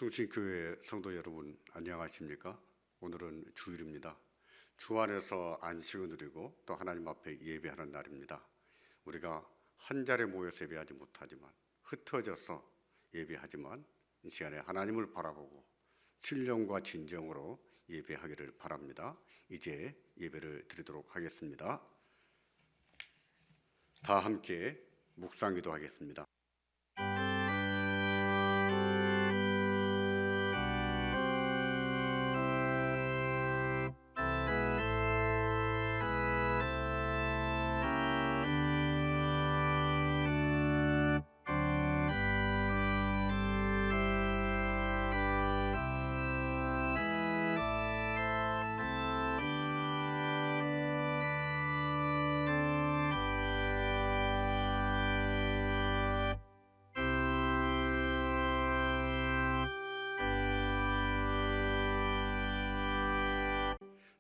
성신교회 성도 여러분, 안녕하십니까? 오늘은 주일입니다. 주 안에서 안식을 누리고 또 하나님 앞에 예배하는 날입니다. 우리가 한 자리에 모여서 예배하지 못하지만 흩어져서 예배하지만 이 시간에 하나님을 바라보고 신령과 진정으로 예배하기를 바랍니다. 이제 예배를 드리도록 하겠습니다. 다 함께 묵상기도 하겠습니다.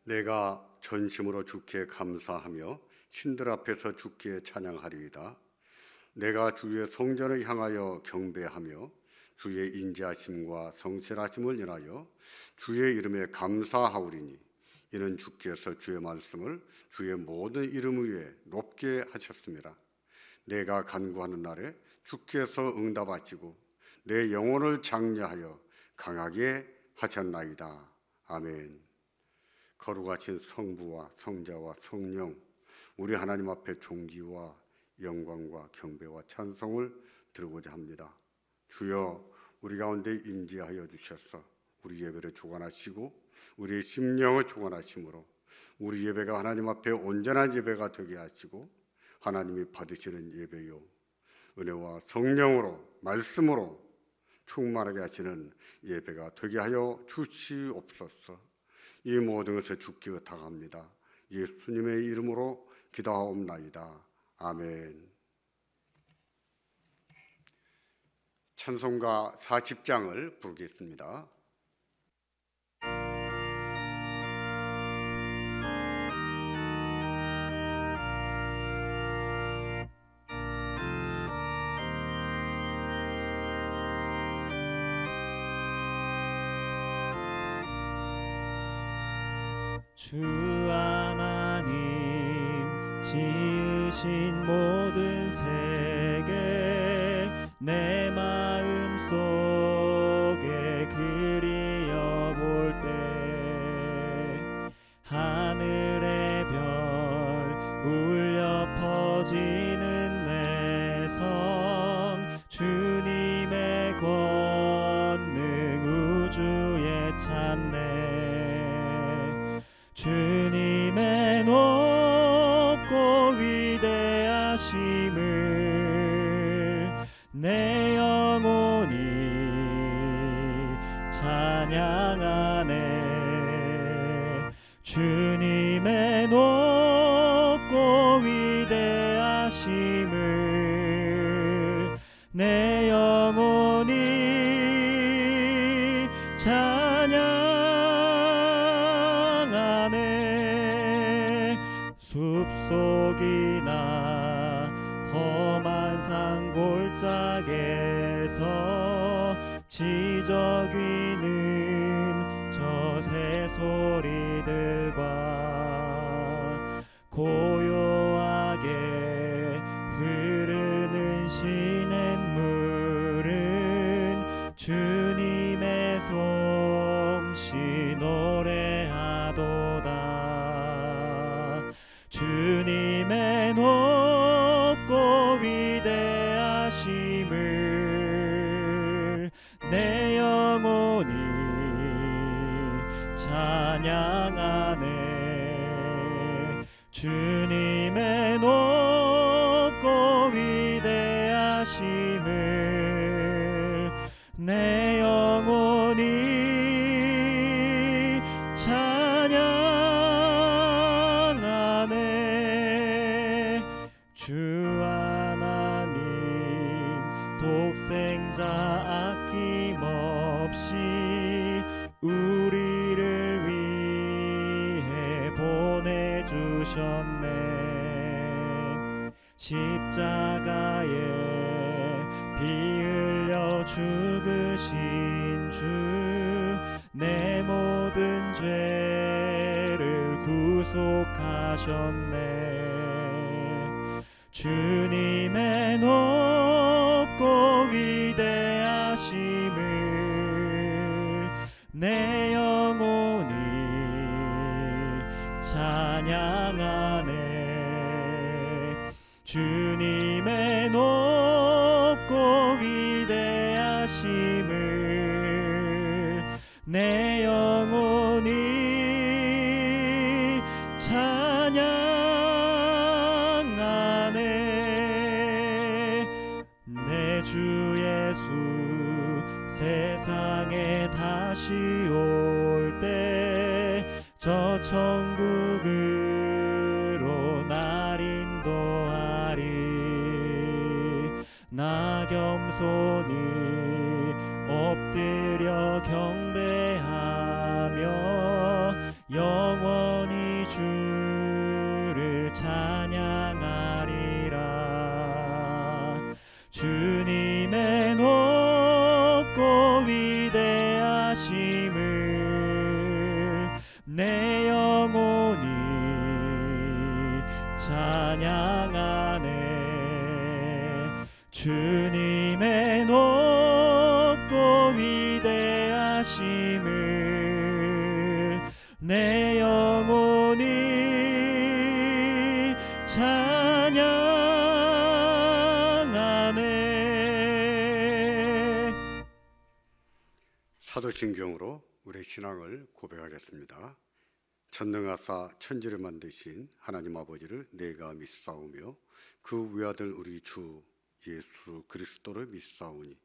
내가 전심으로 주께 감사하며 신들 앞에서 주께 찬양하리이다. 내가 주의 성전을 향하여 경배하며 주의 인자하심과 성실하심을 인하여 주의 이름에 감사하오리니 이는 주께서 주의 말씀을 주의 모든 이름 위에 높게 하셨습니다. 내가 간구하는 날에 주께서 응답하시고 내 영혼을 장려하여 강하게 하셨나이다. 아멘. 거룩하신 성부와 성자와 성령, 우리 하나님 앞에 존귀와 영광과 경배와 찬송을 드리고자 합니다. 주여, 우리 가운데 임재하여 주셔서 우리 예배를 주관하시고 우리의 심령을 주관하심으로 우리 예배가 하나님 앞에 온전한 예배가 되게 하시고 하나님이 받으시는 예배요 은혜와 성령으로 말씀으로 충만하게 하시는 예배가 되게 하여 주시옵소서. 이 모든 것을 주께 의탁합니다. 예수님의 이름으로 기도하옵나이다. 아멘. 찬송가 40장을 부르겠습니다. 주 하나님 지으신 모든 세계 내 마음 속에 그리어 볼 때 하늘의 별 울려 퍼지는 내 성 주님의 권능 우주에 찬네. 주님의 높고 위대하심을 내 영혼이 찬양하네. 주님의 높고 위대하심을 내 영혼이 찬양하네. 숲속이나 험한 산 골짜기에서 지저귀는 저 새소리들과 고요하게 흐르는 시냇물은 주님의 솜씨 노래하도다. 주님의 높고 위대하심을 내 영혼이 찬양하네. 주님의 높고 위대하심을 내 영혼이 찬양하네. 주 하나님 독생자 아낌없이 우리를 위해 보내주셨네. 십자가에 피 흘려 죽으신 주 내 모든 죄를 구속하셨네. 주님의 높고 위대하심을 내 영혼이 찬양하네. 주님의 높고 위대하심을 내 영혼이 찬양하네. 내 주 예수 세상에 다시 올 때 저 천국으로 날 인도하리. 나 겸손히 엎드려 경배하며 영원히 주를 찬양하리라. 주님의 높고 위대하심을 내 영혼이 찬양하네. 주님의 높고 위대하심을 내 영혼이 찬양하네. 사도신경으로 우리의 신앙을 고백하겠습니다. 전능하사 천지를 만드신 하나님 아버지를 내가 믿사오며 그 외아들 우리 주 예수 그리스도를 믿사오니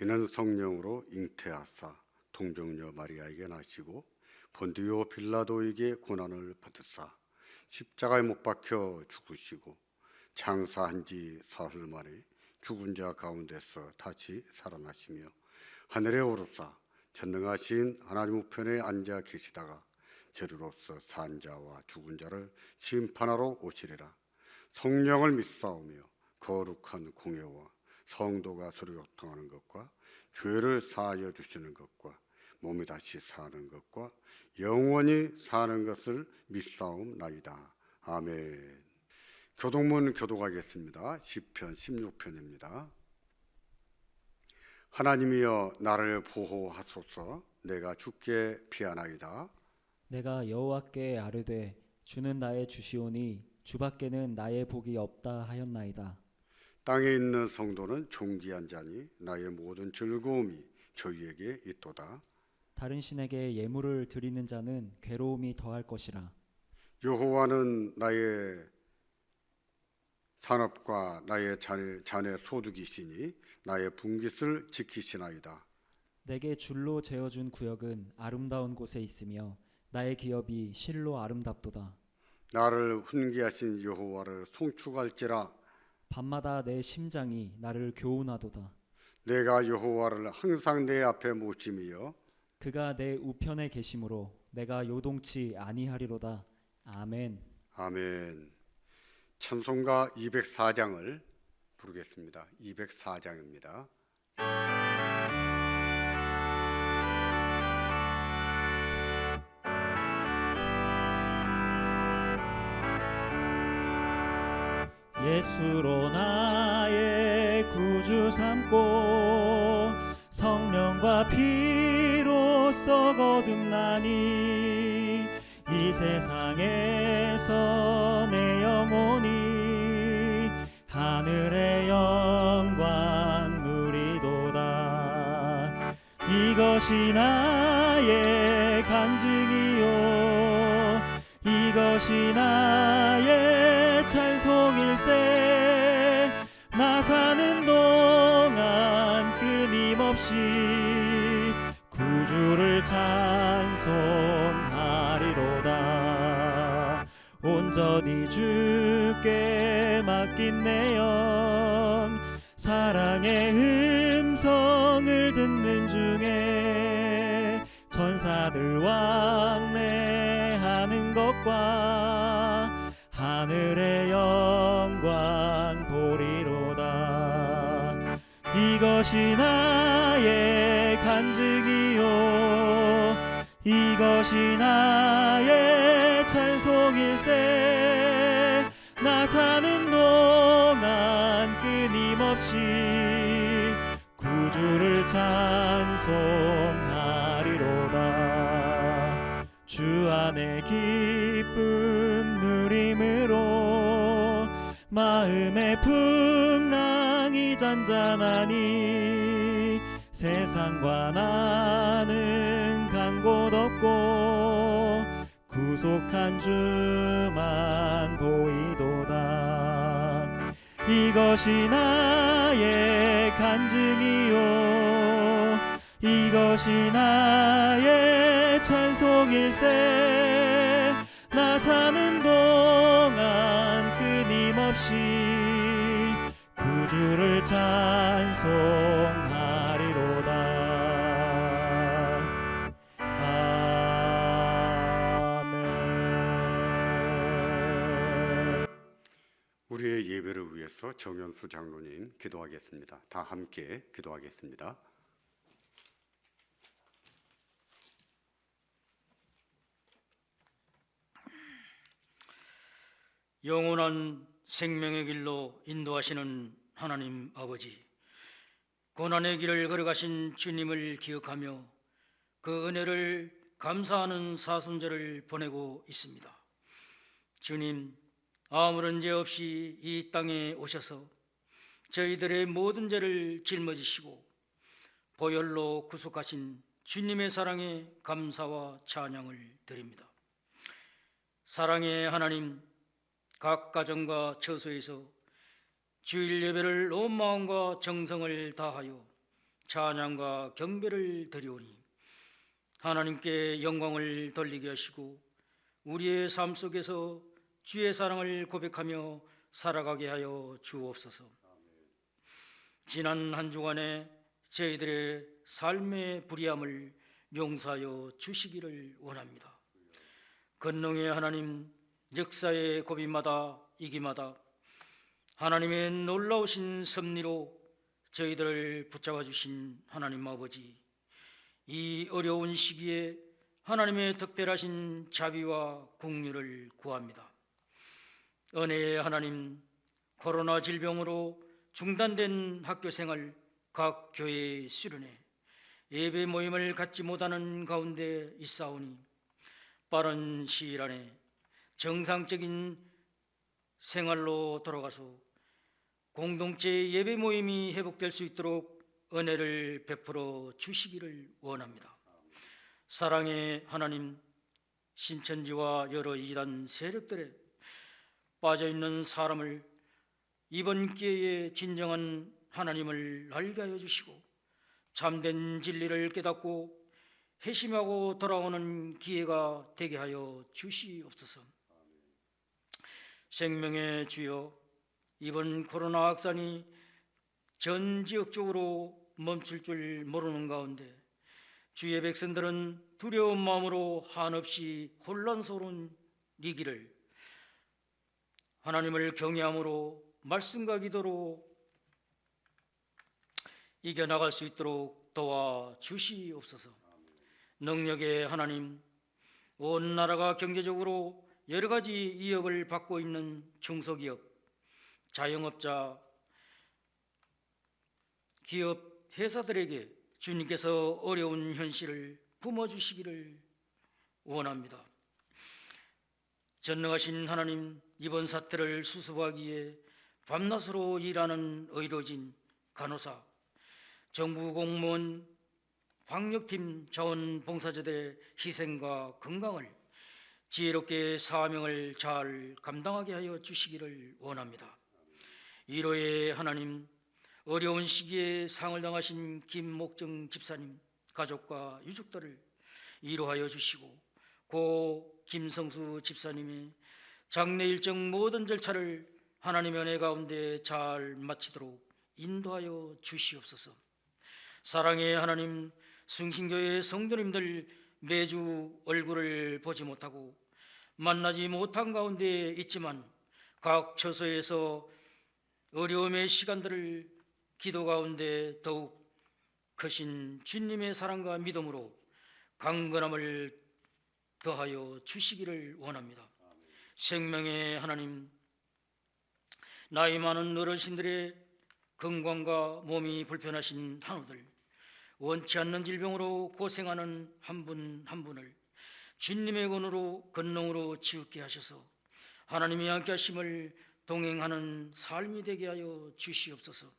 이는 성령으로 잉태하사 동정녀 마리아에게 나시고 본디오 빌라도에게 고난을 받으사 십자가에 못 박혀 죽으시고 장사한 지 사흘 만에 죽은 자 가운데서 다시 살아나시며 하늘에 오르사 전능하신 하나님 우편에 앉아 계시다가 저리로서 산 자와 죽은 자를 심판하러 오시리라. 성령을 믿사오며 거룩한 공예와 성도가 서로 교통하는 것과 죄를 사하여 주시는 것과 몸이 다시 사는 것과 영원히 사는 것을 믿사옵나이다. 아멘. 교동문 교독하겠습니다. 시편 16편입니다. 하나님이여 나를 보호하소서. 내가 주께 피하나이다. 내가 여호와께 아뢰되 주는 나의 주시오니 주밖에는 나의 복이 없다 하였나이다. 땅에 있는 성도는 존귀한 자니 나의 모든 즐거움이 저희에게 있도다. 다른 신에게 예물을 드리는 자는 괴로움이 더할 것이라. 여호와는 나의 산업과 나의 자네 소득이시니 나의 분깃을 지키시나이다. 내게 줄로 재어준 구역은 아름다운 곳에 있으며 나의 기업이 실로 아름답도다. 나를 훈계하신 여호와를 송축할지라. 밤마다 내 심장이 나를 교훈하도다. 내가 여호와를 항상 내 앞에 모심이여 그가 내 우편에 계심으로 내가 요동치 아니하리로다. 아멘. 아멘. 찬송가 204장을 부르겠습니다. 204장입니다. 예수로 나의 구주 삼고 성령과 피로써 거듭나니 이 세상에서 내 영혼이 하늘의 영광 누리도다. 이것이 나의 간증이요 이것이 나의 찬송일세. 나 사는 동안 끊임없이 구주를 찬송하리로다. 온전히 주께 맡긴 내 영 사랑의 음성을 듣는 중에 천사들 왕래하는 것과 하늘의 영광 보리로다. 이것이 나의 간증이요 이것이 나의 찬송일세 나 사는 동안 끊임없이 구주를 찬송하리로다 주 안에 기쁨 누림으로 마음의 풍랑이 잔잔하니 세상과 나는 간 곳 없고 구속한 주만 보이도다 이것이 나의 간증이요 이것이 나의 찬송일세 나 사는 동안 끊임없이 구주를 찬송하리로다 아멘. 우리의 예배를 위해서 정현수 장로님 기도하겠습니다. 다 함께 기도하겠습니다. 영원한 생명의 길로 인도하시는 하나님 아버지, 고난의 길을 걸어가신 주님을 기억하며 그 은혜를 감사하는 사순절을 보내고 있습니다. 주님, 아무런 죄 없이 이 땅에 오셔서 저희들의 모든 죄를 짊어지시고 보혈로 구속하신 주님의 사랑에 감사와 찬양을 드립니다. 사랑의 하나님, 각 가정과 처소에서 주일 예배를 온 마음과 정성을 다하여 찬양과 경배를 드리오니 하나님께 영광을 돌리게 하시고 우리의 삶 속에서 주의 사랑을 고백하며 살아가게 하여 주옵소서. 지난 한 주간에 저희들의 삶의 불의함을 용서하여 주시기를 원합니다. 권능의 하나님, 역사의 고비마다 이기마다 하나님의 놀라우신 섭리로 저희들을 붙잡아 주신 하나님 아버지, 이 어려운 시기에 하나님의 특별하신 자비와 긍휼을 구합니다. 은혜의 하나님, 코로나 질병으로 중단된 학교생활 각 교회에 수련해 예배 모임을 갖지 못하는 가운데 있사오니 빠른 시일 안에 정상적인 생활로 돌아가서 공동체 예배 모임이 회복될 수 있도록 은혜를 베풀어 주시기를 원합니다. 사랑의 하나님, 신천지와 여러 이단 세력들에 빠져있는 사람을 이번 기회에 진정한 하나님을 알게 하여 주시고 참된 진리를 깨닫고 회심하고 돌아오는 기회가 되게 하여 주시옵소서. 생명의 주여, 이번 코로나 확산이 전 지역적으로 멈출 줄 모르는 가운데 주의 백성들은 두려운 마음으로 한없이 혼란스러운 이 길을 하나님을 경외함으로 말씀과 기도로 이겨나갈 수 있도록 도와주시옵소서. 능력의 하나님, 온 나라가 경제적으로 여러 가지 위협을 받고 있는 중소기업, 자영업자, 기업, 회사들에게 주님께서 어려운 현실을 품어주시기를 원합니다. 전능하신 하나님, 이번 사태를 수습하기에 밤낮으로 일하는 의료진, 간호사, 정부 공무원, 방역팀, 자원봉사자들의 희생과 건강을 지혜롭게 사명을 잘 감당하게 하여 주시기를 원합니다. 이로의 하나님, 어려운 시기에 상을 당하신 김목정 집사님 가족과 유족들을 위로하여 주시고 고 김성수 집사님의 장례 일정 모든 절차를 하나님의 은혜 가운데 잘 마치도록 인도하여 주시옵소서. 사랑의 하나님, 승신교회 성도님들 매주 얼굴을 보지 못하고 만나지 못한 가운데 있지만 각 처소에서 어려움의 시간들을 기도 가운데 더욱 크신 주님의 사랑과 믿음으로 강건함을 더하여 주시기를 원합니다. 생명의 하나님, 나이 많은 어르신들의 건강과 몸이 불편하신 한우들, 원치 않는 질병으로 고생하는 한 분 한 분을 주님의 권능으로 치유케 하셔서 하나님이 함께 하심을 동행하는 삶이 되게 하여 주시옵소서.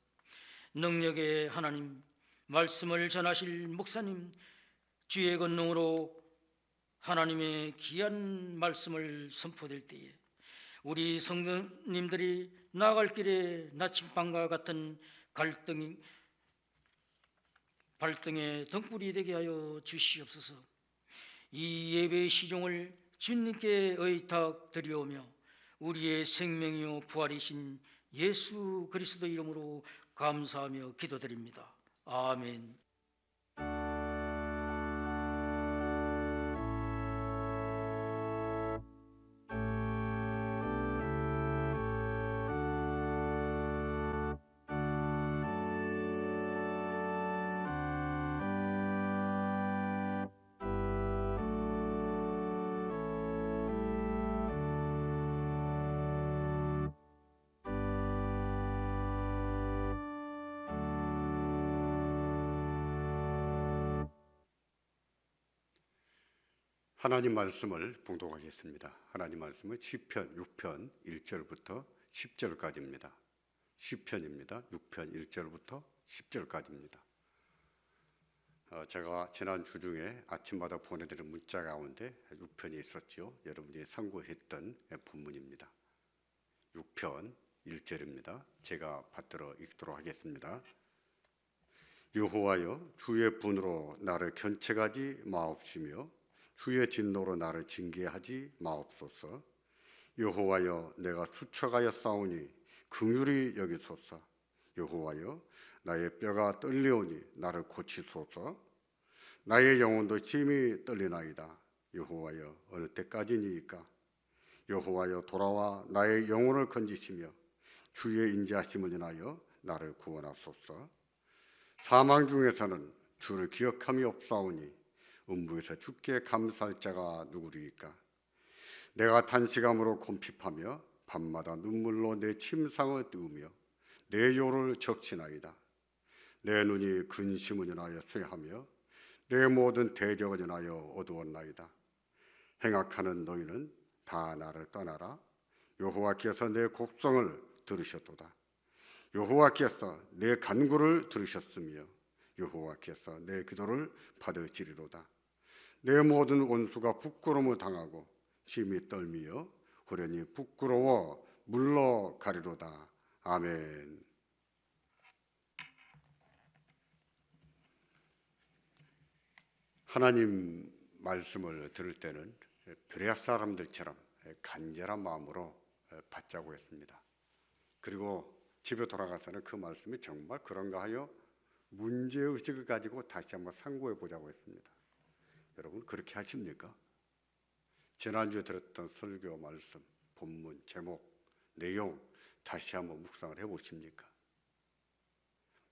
능력의 하나님, 말씀을 전하실 목사님, 주의 권능으로 하나님의 귀한 말씀을 선포될 때에 우리 성도님들이 나아갈 길에 나침반과 같은 발등의 등불이 되게 하여 주시옵소서. 이 예배의 시종을 주님께 의탁드리오며 우리의 생명이요 부활이신 예수 그리스도 이름으로 감사하며 기도드립니다. 아멘. 하나님 말씀을 봉독하겠습니다. 하나님 말씀은 시편 6편 1절부터 10절까지입니다. 시편입니다. 6편 1절부터 10절까지입니다. 제가 지난 주 중에 아침마다 보내드린 문자 가운데 6편이 있었죠. 여러분이 상고했던 본문입니다. 6편 1절입니다. 제가 받들어 읽도록 하겠습니다. 여호와여, 주의 분으로 나를 견책하지 마옵시며 주의 진노로 나를 징계하지 마옵소서. 여호와여, 내가 수척하여 싸우니 긍휼히 여기소서. 여호와여, 나의 뼈가 떨리오니 나를 고치소서. 나의 영혼도 심히 떨리나이다. 여호와여, 어느 때까지니이까? 여호와여, 돌아와 나의 영혼을 건지시며 주의 인자하심을 인하여 나를 구원하소서. 사망 중에서는 주를 기억함이 없사오니 음부에서 주께 감사할 자가 누구리이까? 내가 단식함으로 곰핍하며 밤마다 눈물로 내 침상을 띄우며 내 요를 적시나이다. 내 눈이 근심을 인하여 쇠하며 내 모든 대적을 인하여 어두웠나이다. 행악하는 너희는 다 나를 떠나라. 여호와께서 내 곡성을 들으셨도다. 여호와께서 내 간구를 들으셨으며 여호와께서 내 기도를 받으시리로다. 내 모든 원수가 부끄러움을 당하고 심히 떨미어 호련히 부끄러워 물러가리로다. 아멘. 하나님 말씀을 들을 때는 베레아 사람들처럼 간절한 마음으로 받자고 했습니다. 그리고 집에 돌아가서는 그 말씀이 정말 그런가 하여 문제의식을 가지고 다시 한번 상고해 보자고 했습니다. 여러분 그렇게 하십니까? 지난주에 들었던 설교 말씀, 본문, 제목, 내용 다시 한번 묵상을 해보십니까?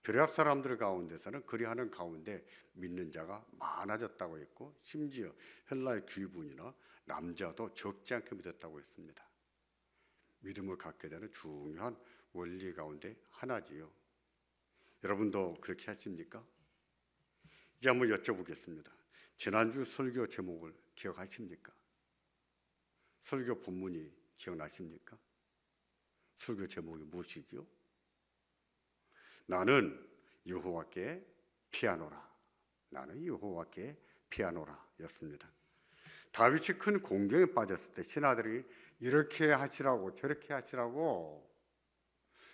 베레아 사람들 가운데서는 그리하는 가운데 믿는 자가 많아졌다고 했고 심지어 헬라의 귀분이나 남자도 적지 않게 믿었다고 했습니다. 믿음을 갖게 되는 중요한 원리 가운데 하나지요. 여러분도 그렇게 하십니까? 이제 한번 여쭤보겠습니다. 지난주 설교 제목을 기억하십니까? 설교 본문이 기억나십니까? 설교 제목이 무엇이죠? 나는 여호와께 피하노라. 나는 여호와께 피하노라 였습니다. 다윗이 큰 공경에 빠졌을 때 신하들이 이렇게 하시라고 저렇게 하시라고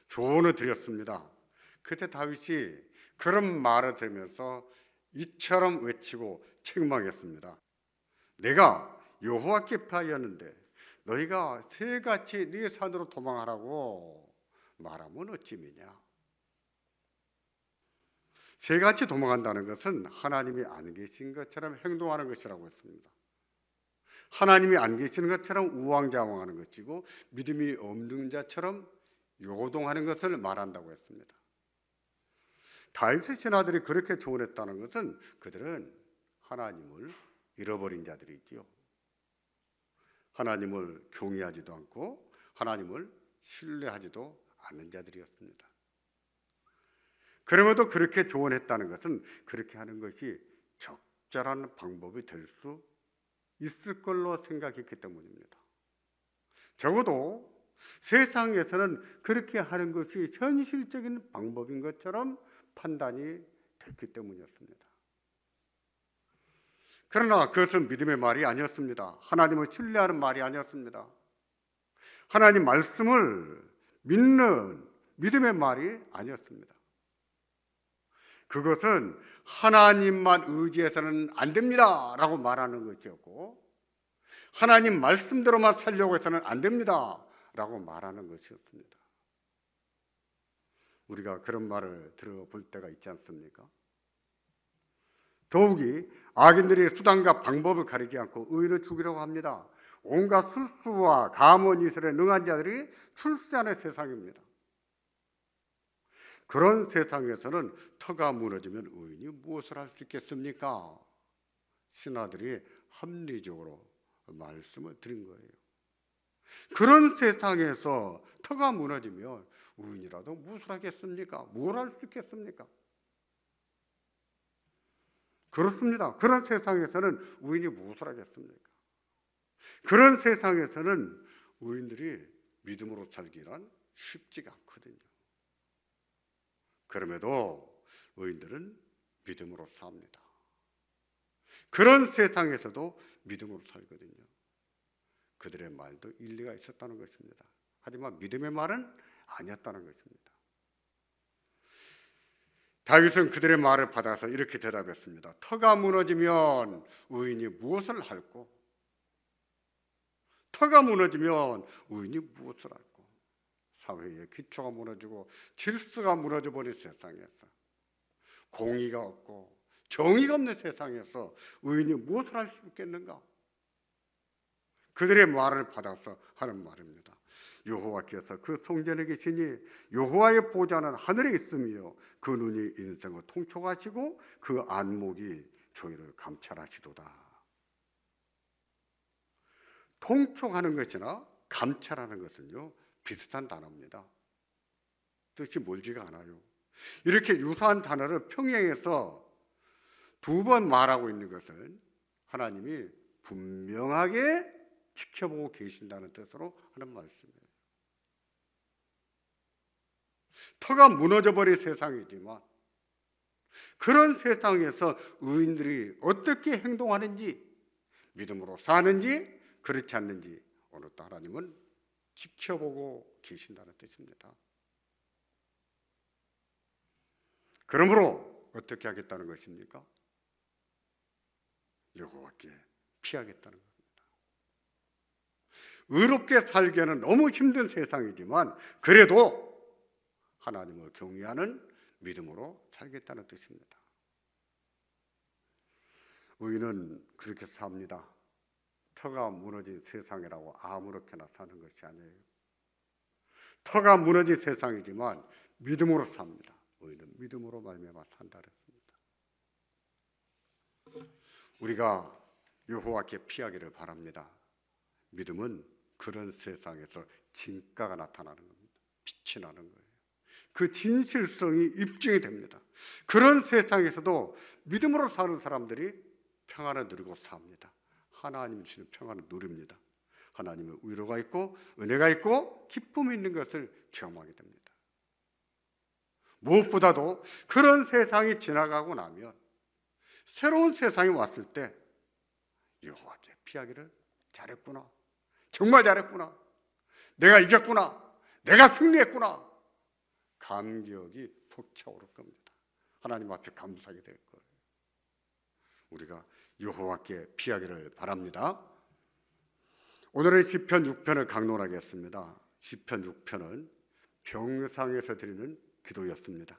조언을 드렸습니다. 그때 다윗이 그런 말을 들으면서 이처럼 외치고 책망했습니다. 내가 여호와께 피하였는데 너희가 새같이 네 산으로 도망하라고 말하면 어찌 미냐. 새같이 도망한다는 것은 하나님이 안 계신 것처럼 행동하는 것이라고 했습니다. 하나님이 안 계시는 것처럼 우왕좌왕하는 것이고 믿음이 없는 자처럼 요동하는 것을 말한다고 했습니다. 다윗의 신하들이 그렇게 조언했다는 것은 그들은 하나님을 잃어버린 자들이지요. 하나님을 경외하지도 않고 하나님을 신뢰하지도 않는 자들이었습니다. 그럼에도 그렇게 조언했다는 것은 그렇게 하는 것이 적절한 방법이 될 수 있을 걸로 생각했기 때문입니다. 적어도 세상에서는 그렇게 하는 것이 현실적인 방법인 것처럼 판단이 됐기 때문이었습니다. 그러나 그것은 믿음의 말이 아니었습니다. 하나님을 신뢰하는 말이 아니었습니다. 하나님 말씀을 믿는 믿음의 말이 아니었습니다. 그것은 하나님만 의지해서는 안 됩니다 라고 말하는 것이었고, 하나님 말씀대로만 살려고 해서는 안 됩니다 라고 말하는 것이었습니다. 우리가 그런 말을 들어볼 때가 있지 않습니까? 더욱이 악인들이 수단과 방법을 가리지 않고 의인을 죽이려고 합니다. 온갖 술수와 가문이설에 능한 자들이 출세하는 세상입니다. 그런 세상에서는 터가 무너지면 의인이 무엇을 할 수 있겠습니까? 신하들이 합리적으로 말씀을 드린 거예요. 그런 세상에서 터가 무너지면 의인이라도 무엇을 하겠습니까? 뭘 할 수 있겠습니까? 그렇습니다. 그런 세상에서는 의인이 무엇을 하겠습니까? 그런 세상에서는 의인들이 믿음으로 살기란 쉽지가 않거든요. 그럼에도 의인들은 믿음으로 삽니다. 그런 세상에서도 믿음으로 살거든요. 그들의 말도 일리가 있었다는 것입니다. 하지만 믿음의 말은 아니었다는 것입니다. 다윗은 그들의 말을 받아서 이렇게 대답했습니다. 터가 무너지면 의인이 무엇을 할꼬? 터가 무너지면 의인이 무엇을 할꼬? 사회의 기초가 무너지고 질서가 무너져버린 세상에서, 공의가 없고 정의가 없는 세상에서 의인이 무엇을 할 수 있겠는가? 그들의 말을 받아서 하는 말입니다. 여호와께서 그 성전에 계시니 여호와의 보좌는 하늘에 있으며 그 눈이 인생을 통촉하시고 그 안목이 저희를 감찰하시도다. 통촉하는 것이나 감찰하는 것은요, 비슷한 단어입니다. 뜻이 멀지가 않아요. 이렇게 유사한 단어를 평행해서 두 번 말하고 있는 것은 하나님이 분명하게 지켜보고 계신다는 뜻으로 하는 말씀이에요. 터가 무너져버린 세상이지만 그런 세상에서 의인들이 어떻게 행동하는지, 믿음으로 사는지 그렇지 않는지 오늘도 하나님은 지켜보고 계신다는 뜻입니다. 그러므로 어떻게 하겠다는 것입니까? 여호와께 피하겠다는 겁니다. 의롭게 살기에는 너무 힘든 세상이지만 그래도 하나님을 경외하는 믿음으로 살겠다는 뜻입니다. 의인은 그렇게 삽니다. 터가 무너진 세상이라고 아무렇게나 사는 것이 아니에요. 터가 무너진 세상이지만 믿음으로 삽니다. 의인은 믿음으로 말미암아 산다 그랬습니다. 우리가 여호와께 피하기를 바랍니다. 믿음은 그런 세상에서 진가가 나타나는 겁니다. 빛이 나는 거예요. 그 진실성이 입증이 됩니다. 그런 세상에서도 믿음으로 사는 사람들이 평안을 누리고 삽니다. 하나님 주시는 평안을 누립니다. 하나님의 위로가 있고 은혜가 있고 기쁨이 있는 것을 경험하게 됩니다. 무엇보다도 그런 세상이 지나가고 나면 새로운 세상이 왔을 때 여호와께 피하기를 잘했구나, 정말 잘했구나, 내가 이겼구나, 내가 승리했구나, 감격이 벅차오를 겁니다. 하나님 앞에 감사하게 될 거예요. 우리가 여호와께 피하기를 바랍니다. 오늘은 시편 6편을 강론하겠습니다. 시편 6편은 병상에서 드리는 기도였습니다.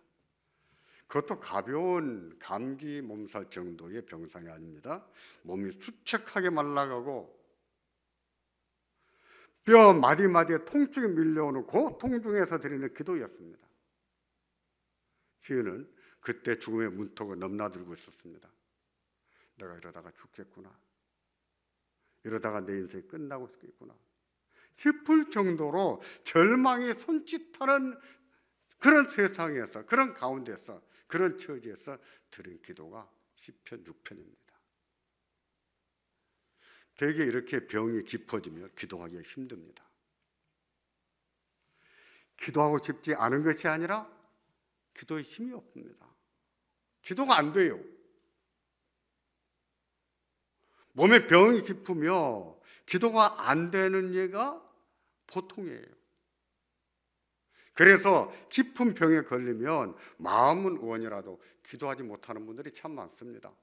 그것도 가벼운 감기 몸살 정도의 병상이 아닙니다. 몸이 수척하게 말라가고 뼈 마디마디에 통증이 밀려오는 고통 중에서 드리는 기도였습니다. 시인은 그때 죽음의 문턱을 넘나들고 있었습니다. 내가 이러다가 죽겠구나. 이러다가 내 인생이 끝나고 있겠구나 싶을 정도로 절망이 손짓하는 그런 세상에서, 그런 가운데서, 그런 처지에서 드린 기도가 시편 6편입니다. 대개 이렇게 병이 깊어지면 기도하기가 힘듭니다. 기도하고 싶지 않은 것이 아니라 기도에 힘이 없습니다. 기도가 안 돼요. 몸에 병이 깊으며 기도가 안 되는 예가 보통이에요. 그래서 깊은 병에 걸리면 마음은 의원이라도 기도하지 못하는 분들이 참 많습니다.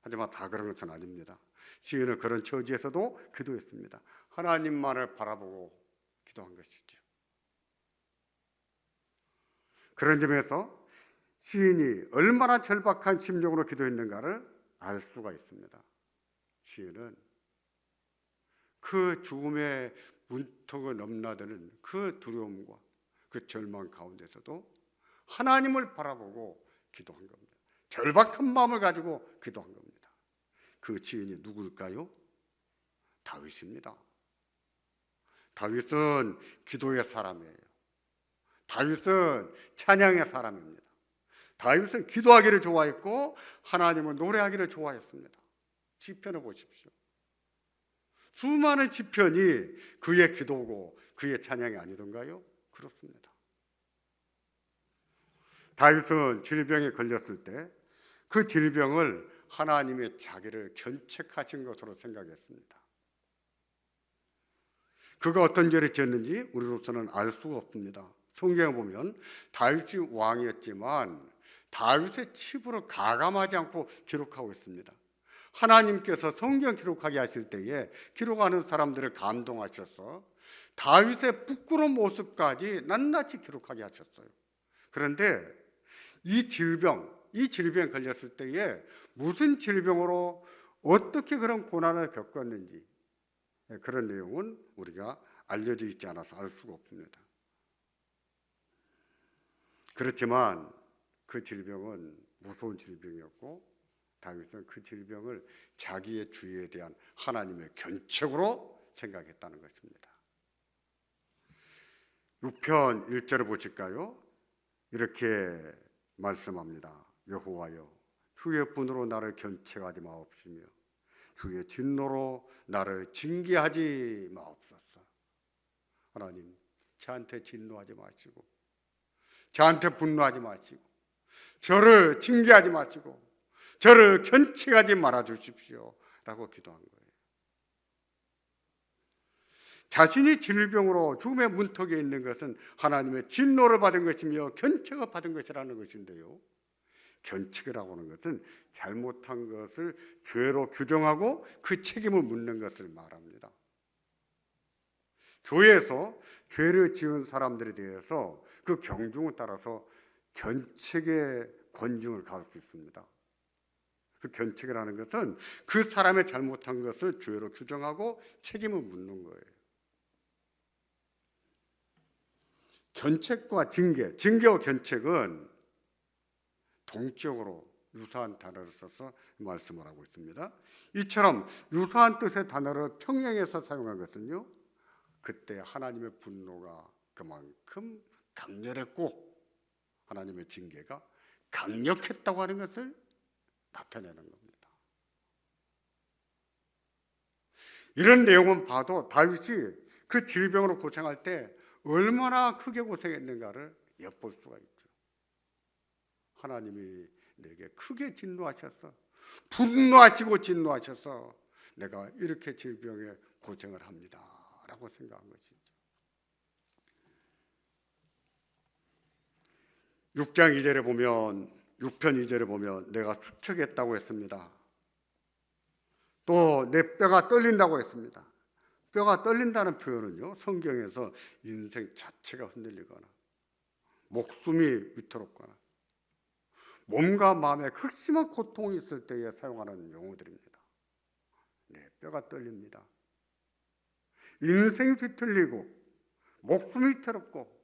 하지만 다 그런 것은 아닙니다. 시인은 그런 처지에서도 기도했습니다. 하나님만을 바라보고 기도한 것이죠. 그런 점에서 시인이 얼마나 절박한 심정으로 기도했는가를 알 수가 있습니다. 시인은 그 죽음의 문턱을 넘나드는 그 두려움과 그 절망 가운데서도 하나님을 바라보고 기도한 겁니다. 절박한 마음을 가지고 기도한 겁니다. 그 시인이 누굴까요? 다윗입니다. 다윗은 기도의 사람이에요. 다윗은 찬양의 사람입니다. 다윗은 기도하기를 좋아했고 하나님을 노래하기를 좋아했습니다. 시편을 보십시오. 수많은 시편이 그의 기도고 그의 찬양이 아니던가요? 그렇습니다. 다윗은 질병에 걸렸을 때 그 질병을 하나님의 자기를 견책하신 것으로 생각했습니다. 그가 어떤 죄를 지었는지 우리로서는 알 수가 없습니다. 성경에 보면 다윗이 왕이었지만 다윗의 칩으로 가감하지 않고 기록하고 있습니다. 하나님께서 성경 기록하게 하실 때에 기록하는 사람들을 감동하셔서 다윗의 부끄러운 모습까지 낱낱이 기록하게 하셨어요. 그런데 이 질병에 걸렸을 때에 무슨 질병으로 어떻게 그런 고난을 겪었는지 그런 내용은 우리가 알려져 있지 않아서 알 수가 없습니다. 그렇지만 그 질병은 무서운 질병이었고 다윗은 그 질병을 자기의 주의에 대한 하나님의 견책으로 생각했다는 것입니다. 6편 1절을 보실까요? 이렇게 말씀합니다. 여호와여 주의 분으로 나를 견책하지 마옵시며 주의 진노로 나를 징계하지 마옵소서. 하나님, 저한테 진노하지 마시고 저한테 분노하지 마시고 저를 징계하지 마시고 저를 견책하지 말아 주십시오 라고 기도한 거예요. 자신이 질병으로 죽음의 문턱에 있는 것은 하나님의 진노를 받은 것이며 견책을 받은 것이라는 것인데요, 견책이라고 하는 것은 잘못한 것을 죄로 규정하고 그 책임을 묻는 것을 말합니다. 교회에서 죄를 지은 사람들에 대해서 그 경중에 따라서 견책의 권징을 가질 수 있습니다. 그 견책이라는 것은 그 사람의 잘못한 것을 죄로 규정하고 책임을 묻는 거예요. 견책과 징계와 견책은 동격으로 유사한 단어를 써서 말씀을 하고 있습니다. 이처럼 유사한 뜻의 단어를 평행해서 사용한 것은요, 그때 하나님의 분노가 그만큼 강렬했고 하나님의 징계가 강력했다고 하는 것을 나타내는 겁니다. 이런 내용은 봐도 다윗이 그 질병으로 고생할 때 얼마나 크게 고생했는가를 엿볼 수가 있죠. 하나님이 내게 크게 진노하셔서 분노하시고 진노하셔서 내가 이렇게 질병에 고생을 합니다 라고 생각한 것이죠. 6장 2절에 보면 6편 2절에 보면 내가 수척했다고 했습니다. 또 내 뼈가 떨린다고 했습니다. 뼈가 떨린다는 표현은요, 성경에서 인생 자체가 흔들리거나 목숨이 위태롭거나 몸과 마음에 극심한 고통이 있을 때에 사용하는 용어들입니다. 네, 뼈가 떨립니다. 인생이 뒤틀리고 목숨이 위태롭고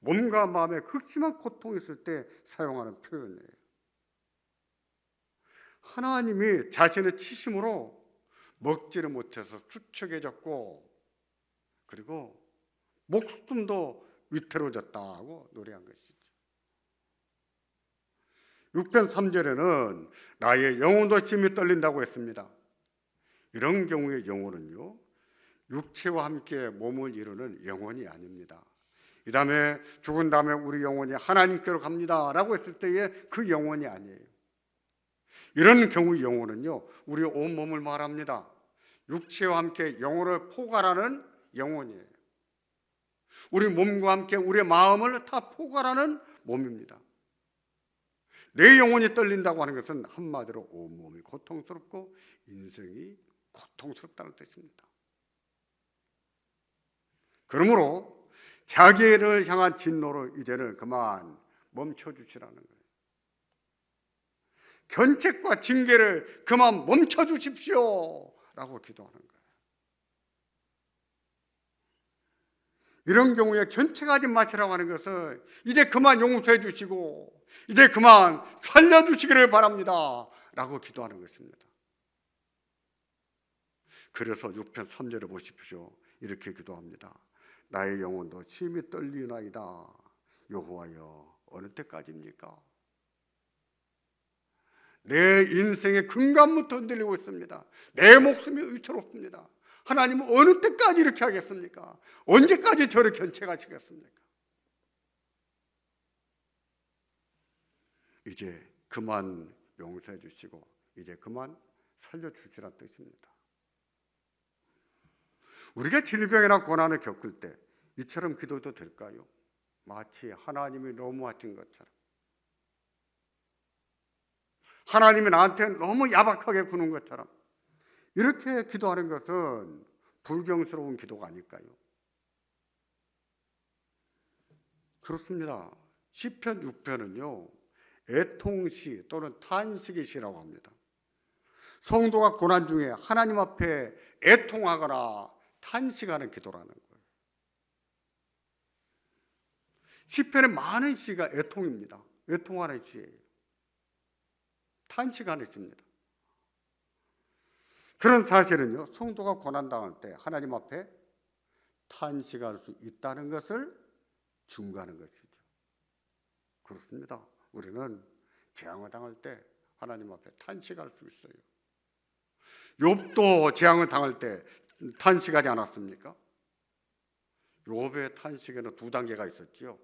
몸과 마음에 극심한 고통이 있을 때 사용하는 표현이에요. 하나님이 자신의 치심으로 먹지를 못해서 수척해졌고 그리고 목숨도 위태로워졌다고 노래한 것이죠. 6편 3절에는 나의 영혼도 심히 떨린다고 했습니다. 이런 경우의 영혼은요, 육체와 함께 몸을 이루는 영혼이 아닙니다. 이 다음에 죽은 다음에 우리 영혼이 하나님께로 갑니다 라고 했을 때의 그 영혼이 아니에요. 이런 경우의 영혼은요, 우리 온몸을 말합니다. 육체와 함께 영혼을 포괄하는 영혼이에요. 우리 몸과 함께 우리의 마음을 다 포괄하는 몸입니다. 내 영혼이 떨린다고 하는 것은 한마디로 온몸이 고통스럽고 인생이 고통스럽다는 뜻입니다. 그러므로 자기를 향한 진노를 이제는 그만 멈춰주시라는 거예요. 견책과 징계를 그만 멈춰주십시오 라고 기도하는 거예요. 이런 경우에 견책하지 마시라고 하는 것은 이제 그만 용서해 주시고 이제 그만 살려주시기를 바랍니다 라고 기도하는 것입니다. 그래서 6편 3절을 보십시오. 이렇게 기도합니다. 나의 영혼도 심히 떨리나이다. 여호와여, 어느 때까지입니까? 내 인생의 근간부터 흔들리고 있습니다. 내 목숨이 위태롭습니다. 하나님은 어느 때까지 이렇게 하겠습니까? 언제까지 저를 견책하시겠습니까? 이제 그만 용서해 주시고 이제 그만 살려주시라는 뜻입니다. 우리가 질병이나 고난을 겪을 때 이처럼 기도도 될까요? 마치 하나님이 너무하신 것처럼, 하나님이 나한테 너무 야박하게 구는 것처럼 이렇게 기도하는 것은 불경스러운 기도가 아닐까요? 그렇습니다. 시편 6편은요 애통시 또는 탄식의 시라고 합니다. 성도가 고난 중에 하나님 앞에 애통하거나 탄식하는 기도라는 거예요. 시편의 많은 시가 애통입니다. 애통하는 시예요. 탄식하는 시입니다. 그런 사실은요, 성도가 고난당할 때 하나님 앞에 탄식할 수 있다는 것을 증거하는 것이죠. 그렇습니다. 우리는 재앙을 당할 때 하나님 앞에 탄식할 수 있어요. 욥도 재앙을 당할 때 탄식하지 않았습니까? 욥의 탄식에는 두 단계가 있었죠.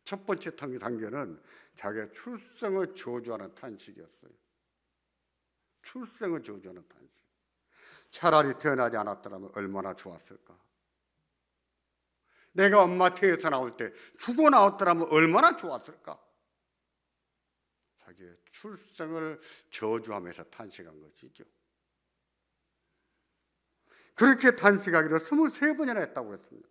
첫 번째 단계는 자기의 출생을 저주하는 탄식이었어요. 출생을 저주하는 탄식. 차라리 태어나지 않았더라면 얼마나 좋았을까. 내가 엄마 태에서 나올 때 죽어 나왔더라면 얼마나 좋았을까. 자기의 출생을 저주하면서 탄식한 것이죠. 그렇게 탄식하기를 23번이나 했다고 했습니다.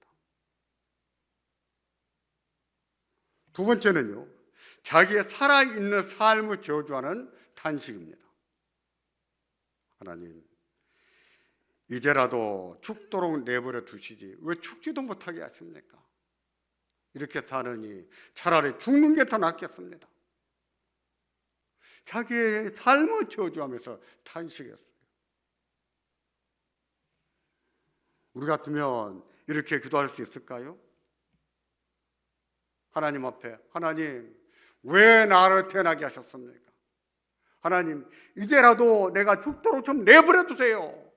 두 번째는요, 자기의 살아있는 삶을 저주하는 탄식입니다. 하나님, 이제라도 죽도록 내버려 두시지 왜 죽지도 못하게 하십니까? 이렇게 사느니 차라리 죽는 게 더 낫겠습니다. 자기의 삶을 저주하면서 탄식했어요. 우리 같으면 이렇게 기도할 수 있을까요? 하나님 앞에, 하나님 왜 나를 태어나게 하셨습니까? 하나님 이제라도 내가 죽도록 좀 내버려 두세요.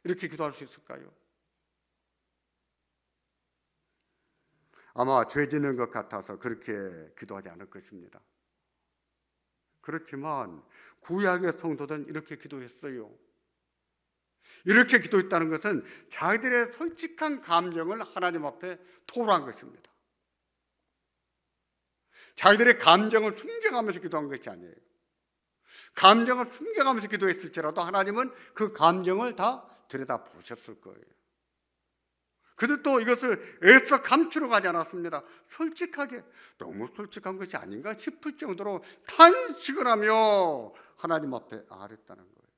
이렇게 기도할 수 있을까요? 아마 죄 짓는 것 같아서 그렇게 기도하지 않을 것입니다. 그렇지만 구약의 성도들은 이렇게 기도했어요. 이렇게 기도했다는 것은 자기들의 솔직한 감정을 하나님 앞에 토로한 것입니다. 자기들의 감정을 숨겨가면서 기도한 것이 아니에요. 감정을 숨겨가면서 기도했을지라도 하나님은 그 감정을 다 들여다보셨을 거예요. 그들도 이것을 애써 감추려 가지 않았습니다. 솔직하게, 너무 솔직한 것이 아닌가 싶을 정도로 탄식을 하며 하나님 앞에 아랬다는 거예요.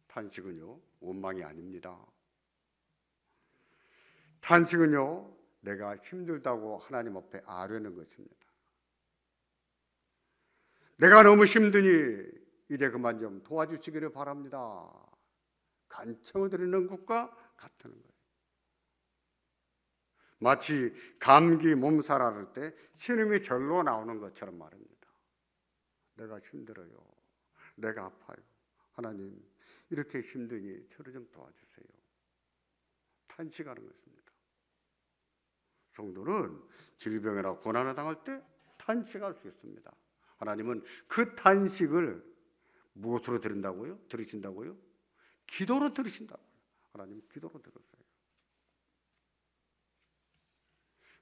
탄식은요, 원망이 아닙니다. 탄식은요, 내가 힘들다고 하나님 앞에 아뢰는 것입니다. 내가 너무 힘드니 이제 그만 좀 도와주시기를 바랍니다. 간청을 드리는 것과 같은 거예요. 마치 감기 몸살 앓을 때 신음이 절로 나오는 것처럼 말입니다. 내가 힘들어요. 내가 아파요. 하나님, 이렇게 힘드니 저를 좀 도와주세요. 탄식하는 것입니다. 성도는 질병이나 고난을 당할 때 탄식할 수 있습니다. 하나님은 그 탄식을 무엇으로 들으신다고요? 기도로 들으신다고요. 하나님 기도로 들으세요.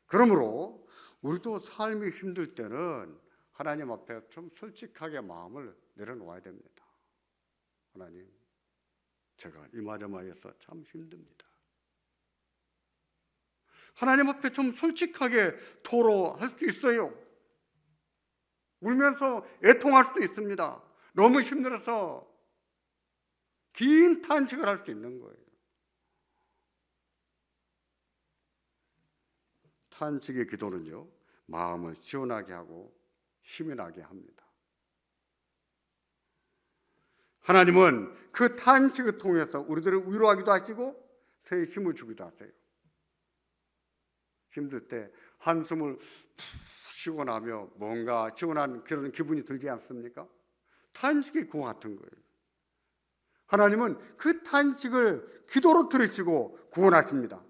그러므로 우리도 삶이 힘들 때는 하나님 앞에 좀 솔직하게 마음을 내려놓아야 됩니다. 하나님, 제가 이마저마해서 참 힘듭니다. 하나님 앞에 좀 솔직하게 토로할 수 있어요. 울면서 애통할 수도 있습니다. 너무 힘들어서 긴 탄식을 할 수 있는 거예요. 탄식의 기도는요, 마음을 시원하게 하고 힘이 나게 합니다. 하나님은 그 탄식을 통해서 우리들을 위로하기도 하시고 새 힘을 주기도 하세요. 힘들 때 한숨을 푹 쉬고 나며 뭔가 시원한 그런 기분이 들지 않습니까? 탄식이 그와 같은 거예요. 하나님은 그 탄식을 기도로 들으시고 구원하십니다.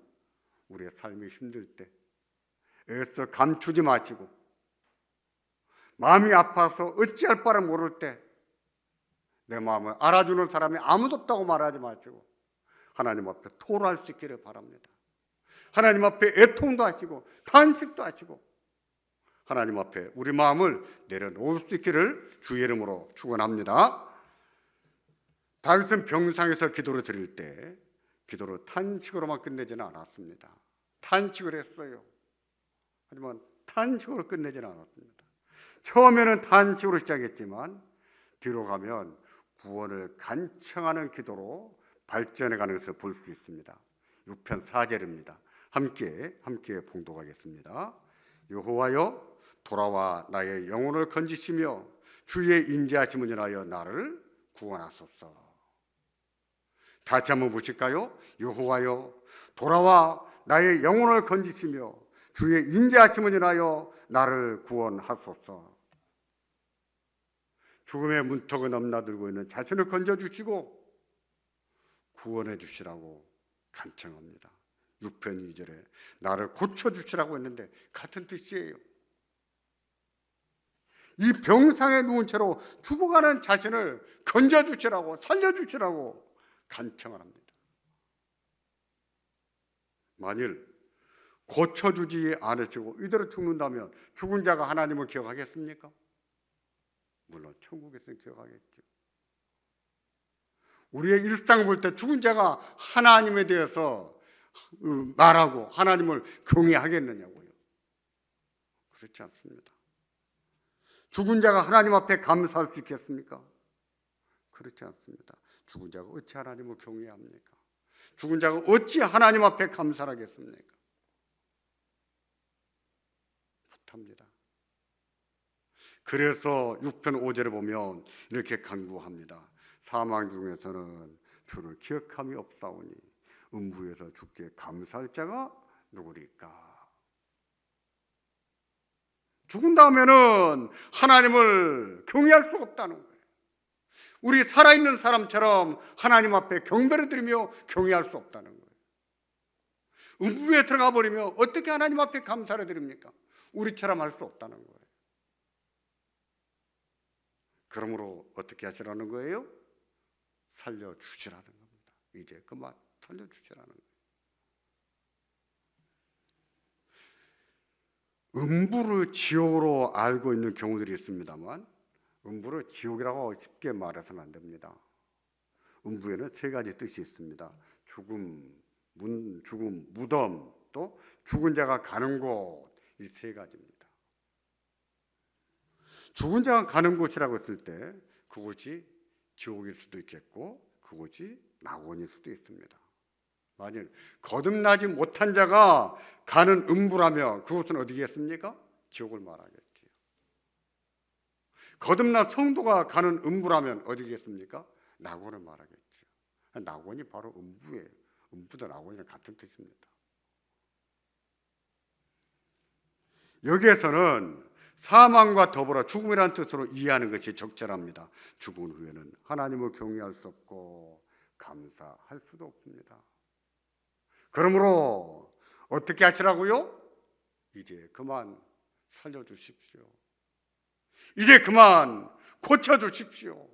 우리의 삶이 힘들 때 애써 감추지 마시고, 마음이 아파서 어찌할 바를 모를 때 내 마음을 알아주는 사람이 아무도 없다고 말하지 마시고 하나님 앞에 토로할 수 있기를 바랍니다. 하나님 앞에 애통도 하시고 탄식도 하시고 하나님 앞에 우리 마음을 내려놓을 수 있기를 주의 이름으로 축원합니다. 다윗은 병상에서 기도를 드릴 때 기도를 탄식으로만 끝내지는 않았습니다. 탄식을 했어요. 하지만 탄식으로 끝내지는 않았습니다. 처음에는 탄식으로 시작했지만 뒤로 가면 구원을 간청하는 기도로 발전해가는 것을 볼 수 있습니다. 6편 4절입니다. 함께 봉독하겠습니다. 여호와여, 돌아와 나의 영혼을 건지시며 주의 인자하심을 인하여 나를 구원하소서. 다시 한번 보실까요? 여호와여, 돌아와 나의 영혼을 건지시며 주의 인자하심을 인하여 나를 구원하소서. 죽음의 문턱을 넘나들고 있는 자신을 건져주시고 구원해 주시라고 간청합니다. 6편 2절에 나를 고쳐주시라고 했는데 같은 뜻이에요. 이 병상에 누운 채로 죽어가는 자신을 건져주시라고, 살려주시라고 간청을 합니다. 만일 고쳐주지 않으시고 이대로 죽는다면 죽은 자가 하나님을 기억하겠습니까? 물론 천국에서 기억하겠죠. 우리의 일상을 볼 때 죽은 자가 하나님에 대해서 말하고 하나님을 경외하겠느냐고요. 그렇지 않습니다. 죽은 자가 하나님 앞에 감사할 수 있겠습니까? 그렇지 않습니다. 죽은 자가 어찌 하나님을 경외합니까? 죽은 자가 어찌 하나님 앞에 감사하겠습니까? 못합니다. 그래서 6편 5절에 보면 이렇게 간구합니다. 사망 중에서는 주를 기억함이 없사오니 음부에서 주께 감사할 자가 누구리까? 죽은 다음에는 하나님을 경외할 수 없다는 거예요. 우리 살아있는 사람처럼 하나님 앞에 경배를 드리며 경외할 수 없다는 거예요. 음부에 들어가 버리면 어떻게 하나님 앞에 감사를 드립니까? 우리처럼 할 수 없다는 거예요. 그러므로 어떻게 하시라는 거예요? 살려주시라는 겁니다. 이제 그만 살려주시라는 거예요. 음부를 지옥으로 알고 있는 경우들이 있습니다만 음부를 지옥이라고 쉽게 말해서는 안 됩니다. 음부에는 세 가지 뜻이 있습니다. 죽음, 무덤, 또 죽은 자가 가는 곳, 이 세 가지입니다. 죽은 자가 가는 곳이라고 했을 때 그곳이 지옥일 수도 있겠고 그곳이 낙원일 수도 있습니다. 맞아요. 거듭나지 못한 자가 가는 음부라며 그곳은 어디겠습니까? 지옥을 말하겠지요. 거듭난 성도가 가는 음부라면 어디겠습니까? 낙원을 말하겠지요. 낙원이 바로 음부예요. 음부도 낙원이랑 같은 뜻입니다. 여기에서는 사망과 더불어 죽음이라는 뜻으로 이해하는 것이 적절합니다. 죽은 후에는 하나님을 경외할 수 없고 감사할 수도 없습니다. 그러므로 어떻게 하시라고요? 이제 그만 살려주십시오. 이제 그만 고쳐주십시오.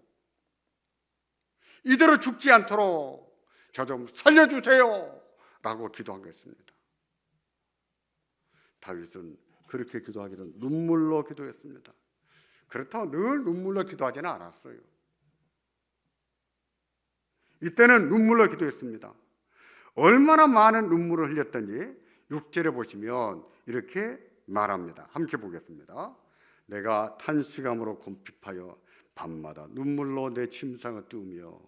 이대로 죽지 않도록 저 좀 살려주세요 라고 기도한 것입니다. 다윗은 그렇게 기도하기는 눈물로 기도했습니다. 그렇다고 늘 눈물로 기도하지는 않았어요. 이때는 눈물로 기도했습니다. 얼마나 많은 눈물을 흘렸던지 6절에 보시면 이렇게 말합니다. 함께 보겠습니다. 내가 탄식함으로 곰핍하여 밤마다 눈물로 내 침상을 띄우며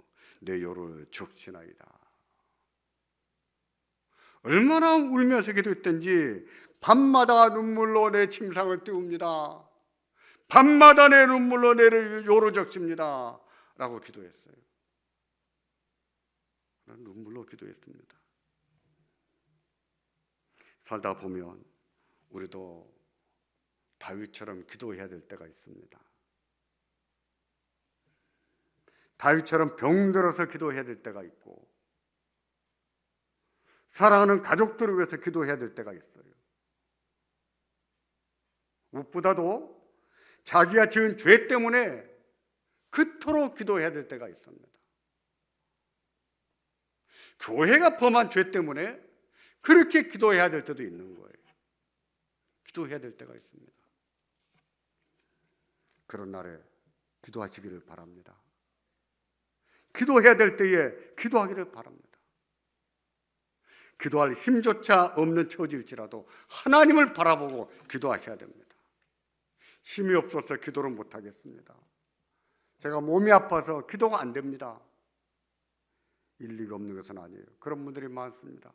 내 요를 적시나이다. 얼마나 울면서 기도했던지 밤마다 눈물로 내 침상을 띄웁니다. 밤마다 내 눈물로 내 요를 적십니다 라고 기도했어요. 눈물로 기도했습니다. 살다 보면 우리도 다윗처럼 기도해야 될 때가 있습니다. 다윗처럼 병들어서 기도해야 될 때가 있고 사랑하는 가족들을 위해서 기도해야 될 때가 있어요. 무엇보다도 자기가 지은 죄 때문에 그토록 기도해야 될 때가 있습니다. 교회가 범한 죄 때문에 그렇게 기도해야 될 때도 있는 거예요. 기도해야 될 때가 있습니다. 그런 날에 기도하시기를 바랍니다. 기도해야 될 때에 기도하기를 바랍니다. 기도할 힘조차 없는 처지일지라도 하나님을 바라보고 기도하셔야 됩니다. 힘이 없어서 기도를 못하겠습니다. 제가 몸이 아파서 기도가 안 됩니다. 일리가 없는 것은 아니에요. 그런 분들이 많습니다.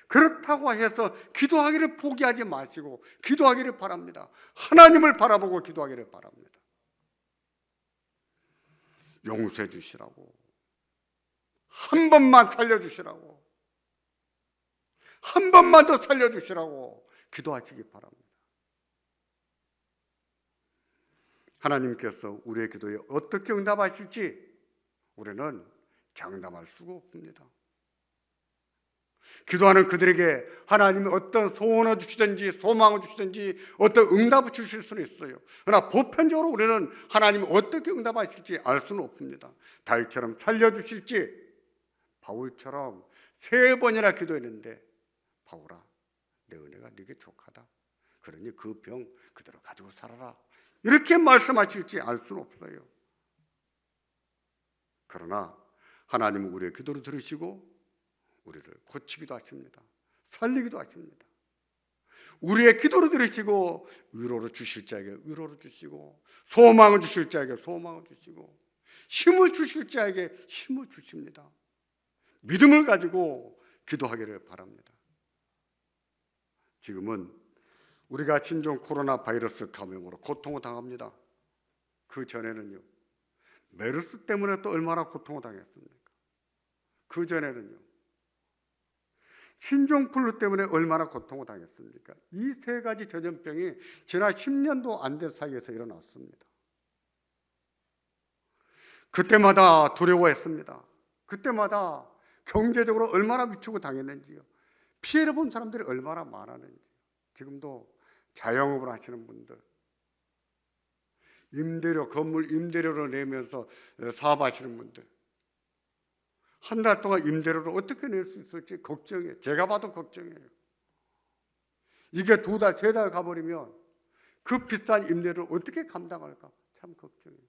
그렇다고 해서 기도하기를 포기하지 마시고 기도하기를 바랍니다. 하나님을 바라보고 기도하기를 바랍니다. 용서해 주시라고, 한 번만 살려주시라고, 한 번만 더 살려주시라고 기도하시기 바랍니다. 하나님께서 우리의 기도에 어떻게 응답하실지 우리는 장담할 수가 없습니다. 기도하는 그들에게 하나님이 어떤 소원을 주시든지 소망을 주시든지 어떤 응답을 주실 수는 있어요. 그러나 보편적으로 우리는 하나님이 어떻게 응답하실지 알 수는 없습니다. 다윗처럼 살려주실지, 바울처럼 3번이나 기도했는데 바울아, 내 은혜가 네게 족하다. 그러니 그 병 그대로 가지고 살아라. 이렇게 말씀하실지 알 수는 없어요. 그러나 하나님은 우리의 기도를 들으시고 우리를 고치기도 하십니다. 살리기도 하십니다. 우리의 기도를 들으시고 위로를 주실 자에게 위로를 주시고 소망을 주실 자에게 소망을 주시고 힘을 주실 자에게 힘을 주십니다. 믿음을 가지고 기도하기를 바랍니다. 지금은 우리가 신종 코로나 바이러스 감염으로 고통을 당합니다. 그 전에는요, 메르스 때문에 또 얼마나 고통을 당했습니까? 그 전에는요, 신종플루 때문에 얼마나 고통을 당했습니까? 이 3가지 전염병이 지난 10년도 안 된 사이에서 일어났습니다. 그때마다 두려워했습니다. 그때마다 경제적으로 얼마나 위축을 당했는지요. 피해를 본 사람들이 얼마나 많았는지. 지금도 자영업을 하시는 분들, 임대료, 건물 임대료를 내면서 사업하시는 분들, 한 달 동안 임대료를 어떻게 낼 수 있을지 걱정이에요. 제가 봐도 걱정이에요. 이게 2달, 3달 가버리면 그 비싼 임대료를 어떻게 감당할까? 참 걱정이에요.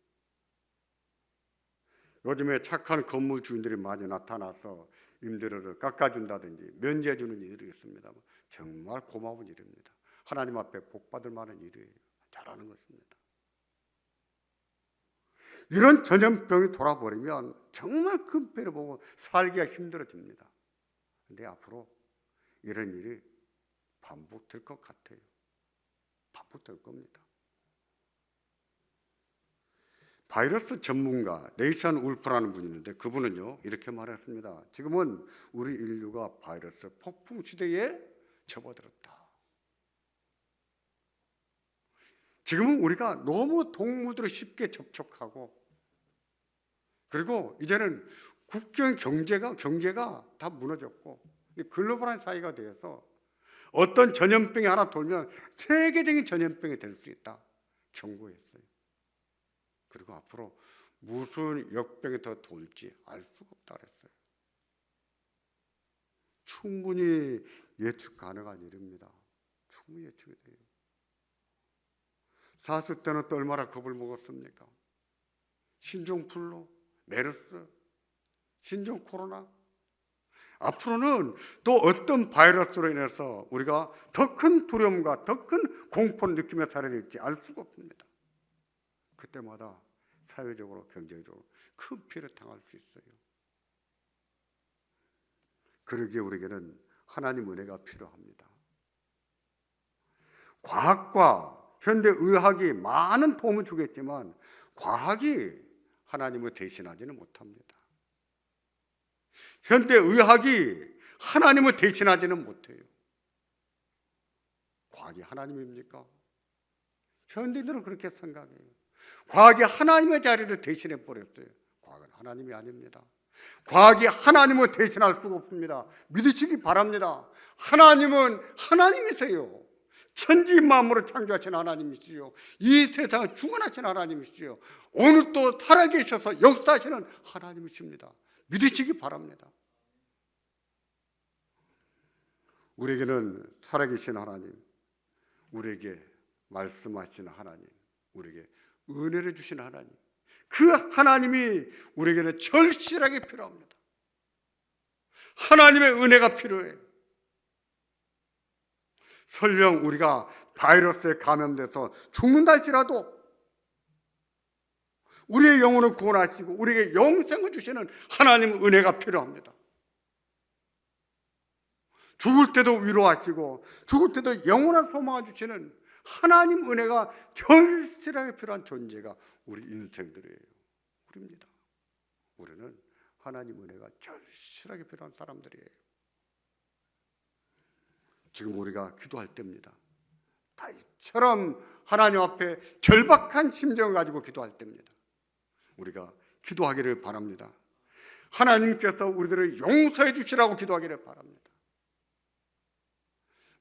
요즘에 착한 건물 주인들이 많이 나타나서 임대료를 깎아준다든지 면제해주는 일이 있습니다. 정말 고마운 일입니다. 하나님 앞에 복받을 만한 일이에요. 잘하는 것입니다. 이런 전염병이 돌아버리면 정말 큰 피해를 보고 살기가 힘들어집니다. 근데 앞으로 이런 일이 반복될 것 같아요. 반복될 겁니다. 바이러스 전문가 네이션 울프라는 분이 있는데 그분은요 이렇게 말했습니다. 지금은 우리 인류가 바이러스 폭풍 시대에 접어들었다. 지금은 우리가 너무 동물들을 쉽게 접촉하고 그리고 이제는 국경 경제가 다 무너졌고 글로벌한 사회가 되어서 어떤 전염병이 하나 돌면 세계적인 전염병이 될 수 있다 경고했어요. 그리고 앞으로 무슨 역병이 더 돌지 알 수가 없다 그랬어요. 충분히 예측 가능한 일입니다. 충분히 예측이 돼요. 사스 때는 또 얼마나 겁을 먹었습니까? 신종플루, 메르스, 신종 코로나. 앞으로는 또 어떤 바이러스로 인해서 우리가 더 큰 두려움과 더 큰 공포를 느끼며 살아야 될지 알 수가 없습니다. 그때마다 사회적으로 경제적으로 큰 피해를 당할 수 있어요. 그러기에 우리에게는 하나님 은혜가 필요합니다. 과학과 현대의학이 많은 도움을 주겠지만 과학이 하나님을 대신하지는 못합니다. 현대의학이 하나님을 대신하지는 못해요. 과학이 하나님입니까? 현대인들은 그렇게 생각해요. 과학이 하나님의 자리를 대신해 버렸어요. 과학은 하나님이 아닙니다. 과학이 하나님을 대신할 수가 없습니다. 믿으시기 바랍니다. 하나님은 하나님이세요. 천지만물을 창조하신 하나님이시요 이 세상을 주관하신 하나님이시요 오늘 또 살아계셔서 역사하시는 하나님이십니다. 믿으시기 바랍니다. 우리에게는 살아계신 하나님, 우리에게 말씀하시는 하나님, 우리에게 은혜를 주시는 하나님, 그 하나님이 우리에게는 절실하게 필요합니다. 하나님의 은혜가 필요해요. 설령 우리가 바이러스에 감염돼서 죽는다 할지라도 우리의 영혼을 구원하시고 우리에게 영생을 주시는 하나님의 은혜가 필요합니다. 죽을 때도 위로하시고 죽을 때도 영원한 소망을 주시는 하나님 은혜가 절실하게 필요한 존재가 우리 인생들이에요. 우리입니다. 우리는 하나님 은혜가 절실하게 필요한 사람들이에요. 지금 우리가 기도할 때입니다. 다윗처럼 하나님 앞에 절박한 심정을 가지고 기도할 때입니다. 우리가 기도하기를 바랍니다. 하나님께서 우리들을 용서해 주시라고 기도하기를 바랍니다.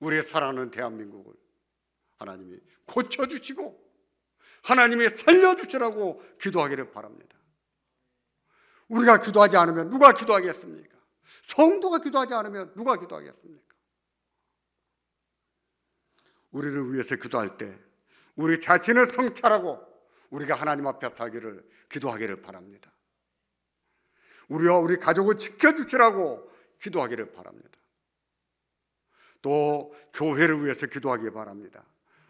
우리의 사랑하는 대한민국을 하나님이 고쳐주시고 하나님이 살려주시라고 기도하기를 바랍니다. 우리가 기도하지 않으면 누가 기도하겠습니까? 성도가 기도하지 않으면 누가 기도하겠습니까? 우리를 위해서 기도할 때 우리 자신을 성찰하고 우리가 하나님 앞에 살기를 기도하기를 바랍니다. 우리와 우리 가족을 지켜주시라고 기도하기를 바랍니다. 또 교회를 위해서 기도하기 바랍니다.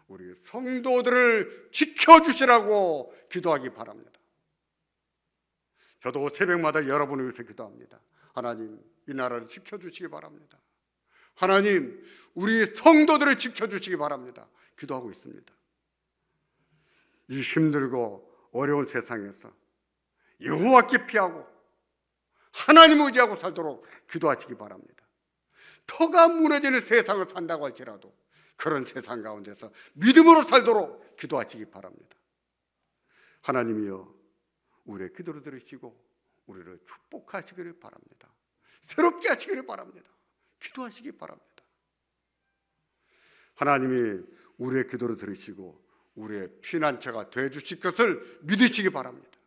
우리 성도들을 지켜주시라고 기도하기 바랍니다. 저도 새벽마다 여러분을 위해서 기도합니다. 하나님, 이 나라를 지켜주시기 바랍니다. 하나님, 우리 성도들을 지켜주시기 바랍니다. 기도하고 있습니다. 이 힘들고 어려운 세상에서 여호와께 피하고 하나님 의지하고 살도록 기도하시기 바랍니다. 터가 무너지는 세상을 산다고 할지라도 그런 세상 가운데서 믿음으로 살도록 기도하시기 바랍니다. 하나님이여, 우리의 기도를 들으시고 우리를 축복하시기를 바랍니다. 새롭게 하시기를 바랍니다. 기도하시기 바랍니다. 하나님이 우리의 기도를 들으시고 우리의 피난처가 되어주실 것을 믿으시기 바랍니다.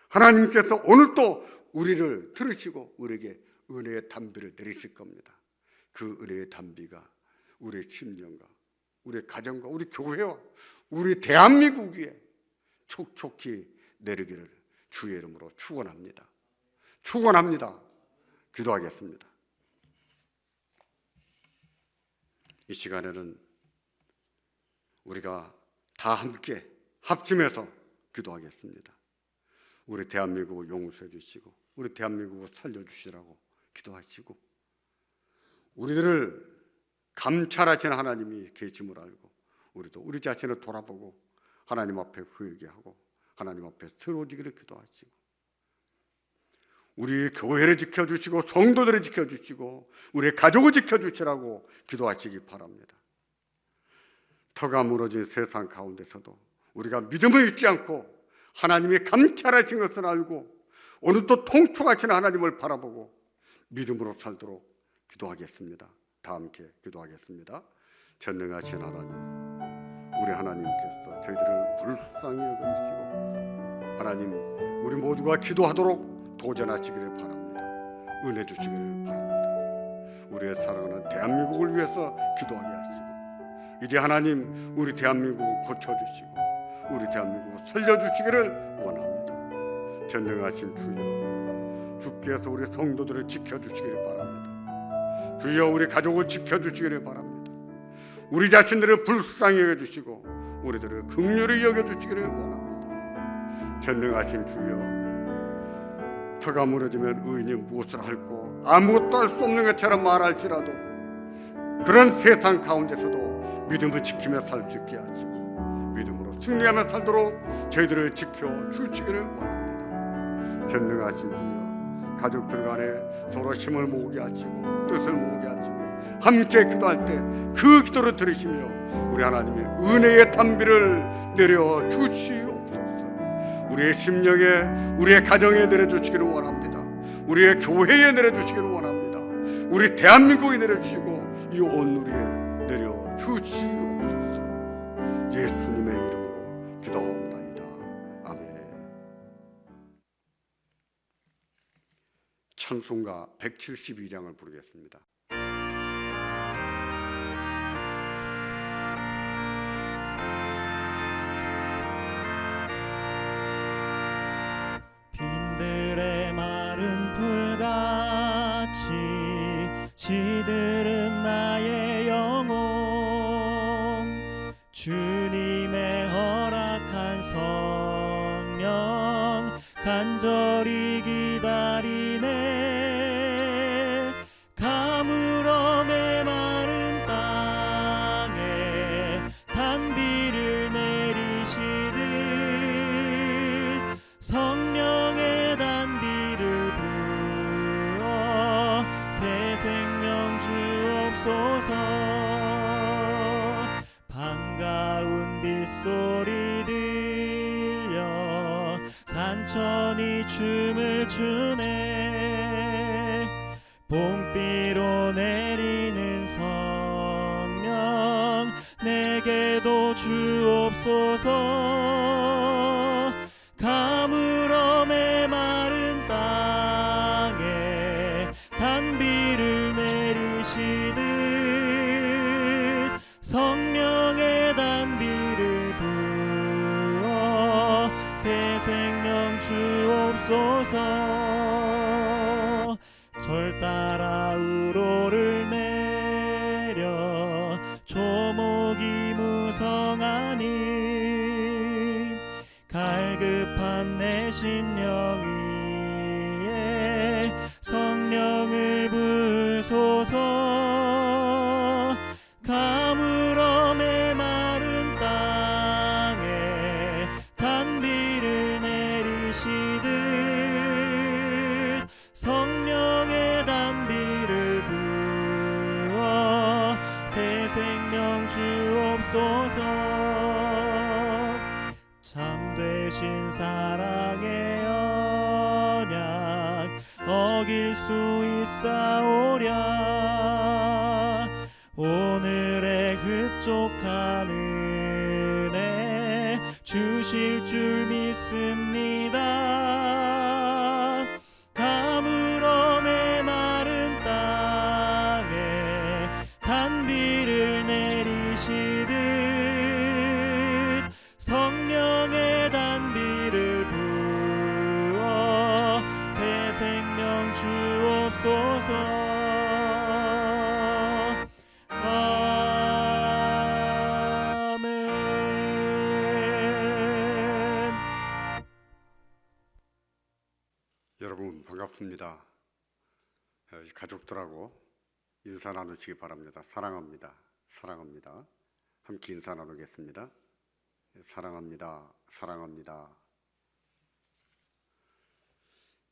하나님께서 오늘도 우리를 들으시고 우리에게 은혜의 단비를 내리실 겁니다. 그 은혜의 단비가 우리의 심령과 우리의 가정과 우리 교회와 우리 대한민국 위에 촉촉히 내리기를 주의 이름으로 축원합니다. 축원합니다. 기도하겠습니다. 이 시간에는 우리가 다 함께 합심해서 기도하겠습니다. 우리 대한민국을 용서해 주시고 우리 대한민국을 살려주시라고 기도하시고 우리들을 감찰하시는 하나님이 계심을 알고 우리도 우리 자신을 돌아보고 하나님 앞에 회개하고 하나님 앞에 쓰러지기를 기도하시고 우리 교회를 지켜주시고 성도들을 지켜주시고 우리의 가족을 지켜주시라고 기도하시기 바랍니다. 터가 무너진 세상 가운데서도 우리가 믿음을 잃지 않고 하나님이 감찰하신 것을 알고 오늘도 통촉하시는 하나님을 바라보고 믿음으로 살도록 기도하겠습니다. 다 함께 기도하겠습니다. 전능하신 하나님, 우리 하나님께서 저희들을 불쌍히 여겨주시고 하나님 우리 모두가 기도하도록 도전하시기를 바랍니다. 은혜 주시기를 바랍니다. 우리의 사랑하는 대한민국을 위해서 기도하게 하시고 이제 하나님 우리 대한민국을 고쳐주시고 우리 대한민국을 살려주시기를 원합니다. 전능하신 주여, 주께서 우리 성도들을 지켜주시기를 바랍니다. 주여 우리 가족을 지켜주시기를 바랍니다. 우리 자신들을 불쌍히 여겨주시고 우리들을 긍휼히 여겨주시기를 원합니다. 전능하신 주여, 터가 무너지면 의인이 무엇을 할고 아무것도 할 수 없는 것처럼 말할지라도 그런 세상 가운데서도 믿음을 지키며 살 수 있게 하시고 믿음으로 승리하며 살도록 저희들을 지켜주시기를 원합니다. 전능하신 주여, 가족들 간에 서로 힘을 모으게 하시고 뜻을 모으게 하시고 함께 기도할 때 그 기도를 들으시며 우리 하나님의 은혜의 담비를 내려 주시옵소서. 우리의 심령에 우리의 가정에 내려주시기를 원합니다. 우리의 교회에 내려주시기를 원합니다. 우리 대한민국에 내려주시고 이 온누리에 내려주시옵소서. 예수님의 이름으로 기도하옵나이다. 아멘. 찬송가 172장을 부르겠습니다. 빈들의 마른 풀같이 시들은 나의 영혼 주님의 허락한 성령 간절히 기다리네. 가물어 메마른 땅에 단비를 내리시듯 성령의 단비를 부어 새 생명 주옵소서. 반가운 빗소리 들려 산천이 춤을 추네. 봄비로 내리는 성령 내게도 주옵소서. 가물어 메마른 땅에 단비를 내리시듯 성령의 단비를 부어 새 생명 주옵소서. 절 따라 우로를 내려 조목이 무성하니 갈급한 내 심령 위에 성령을 부으소서. 가물어 메마른 땅에 단비를 내리시듯 성령의 단비를 부어 새 생명 주옵소서. 참되신 사랑의 언약 어길 수 있사오랴. 오늘의 흡족한 은혜 주실 줄 믿습니다. 가물어 메마른 땅에 단비를 내리시듯 성령의 단비를 부어 새 생명 주옵소서. 아멘. 여러분 반갑습니다. 가족들하고 인사 나누시기 바랍니다. 사랑합니다. 사랑합니다. 함께 인사 나누겠습니다. 사랑합니다. 사랑합니다.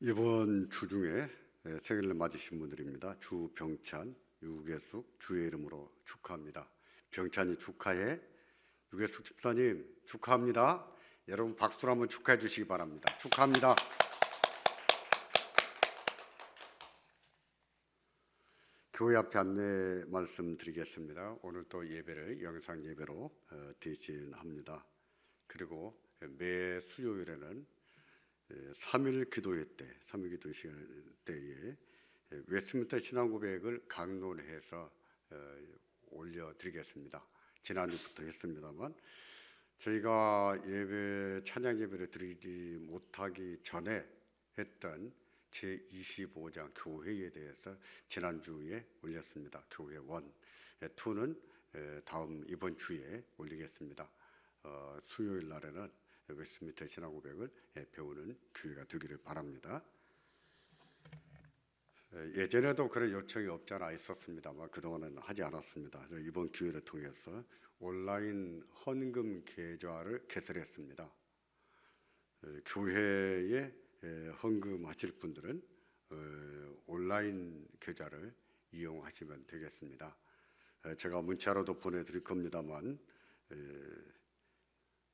이번 주 중에 생일을 맞으신 분들입니다. 주병찬, 유계숙, 주의 이름으로 축하합니다. 병찬이 축하해. 유계숙 집사님 축하합니다. 여러분 박수로 한번 축하해 주시기 바랍니다. 축하합니다. 교회 앞에 안내 말씀드리겠습니다. 오늘 또 예배를 영상 예배로 대신합니다. 그리고 매 수요일에는 3일 기도회 때, 3일 기도 시간 때에 웨스트민스터 신앙고백을 강론해서 올려드리겠습니다. 지난주부터 했습니다만 저희가 예배 찬양 예배를 드리지 못하기 전에 했던 제25장 교회에 대해서 지난주에 올렸습니다. 교회 1, 2는 다음 이번 주에 올리겠습니다. 수요일 날에는 웨스트민스터 신앙고백을 배우는 기회가 되기를 바랍니다. 예전에도 그런 요청이 없지 않아 있었습니다만 그동안은 하지 않았습니다. 이번 기회를 통해서 온라인 헌금 계좌를 개설했습니다. 교회에 헌금하실 분들은 온라인 계좌를 이용하시면 되겠습니다. 제가 문자로도 보내드릴 겁니다만